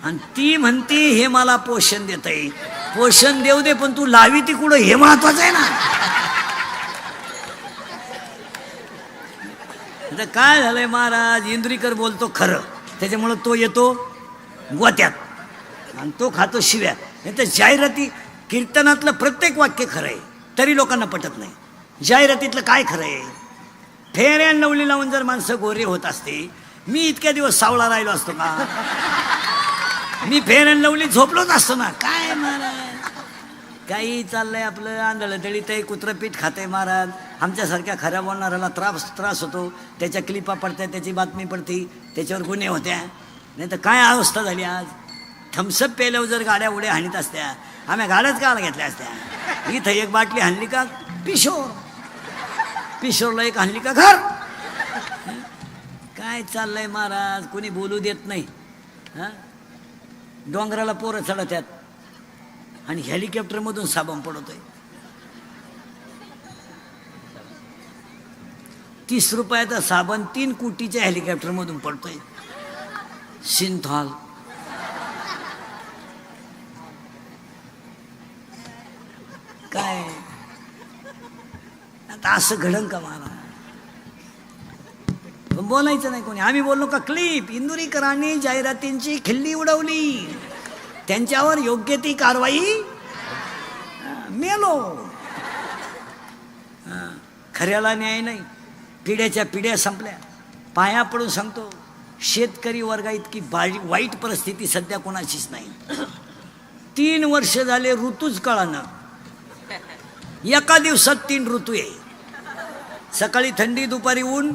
आणि ती म्हणते हे मला पोषण देतंय. पोषण देऊ दे, पण तू लावी ती कुठं हे महत्वाचं आहे ना. आता काय झालंय महाराज, इंद्रिकर बोलतो खरं, त्याच्यामुळं तो येतो गोत्यात आणि तो खातो शिव्या. नाही तर जाहिराती, कीर्तनातलं प्रत्येक वाक्य खरं आहे तरी लोकांना पटत नाही. जाहिरातीतलं काय खरं आहे? फेर अँड लवली लावून जर माणसं गोरे होत असते, मी इतक्या दिवस सावळा राहिलो असतो का? मी फेर अँड लवली झोपलोच असतो ना. काय महाराज, काही चाललंय आपलं, आंधळं दळीत आहे, कुत्रं पीठ खाते महाराज. आमच्यासारख्या खऱ्या बोलणाऱ्याला त्रास होतो, त्याच्या क्लिपा पडत्या, त्याची बातमी पडती, त्याच्यावर गुन्हे होत्या. नाही तर काय अवस्था झाली आज. थम्सअप पेल्यावर जर गाड्या उड्या हाणीत असत्या, आम्ही गाड्याच काला घेतल्या असत्या. इथं एक बाटली हाणली का पिशोरला एक हाणली का घर. काय चाललंय महाराज, कोणी बोलू देत नाही. हां, डोंगराला पोरं चढत्यात आणि हेलिकॉप्टरमधून साबण पडतोय. 30 रुपयाचा साबण 3 कोटीच्या हेलिकॉप्टरमधून पडतोय. सिंथॉल. काय आता असं घडण का महाराज? पण बोलायचं नाही कोणी. आम्ही बोललो का क्लिप, इंदुरीकरांनी जाहिरातींची खिल्ली उडवली, त्यांच्यावर योग्य ती कारवाई, मेलो. खऱ्याला न्याय नाही. पिढ्याच्या पिढ्या संपल्या. पाया पडून सांगतो, शेतकरी वर्गा इतकी वाईट परिस्थिती सध्या कोणाचीच नाही. 3 वर्ष झाले ऋतूच कळाना. एका दिवसात 3 ऋतू आहे. सकाळी थंडी, दुपारी ऊन,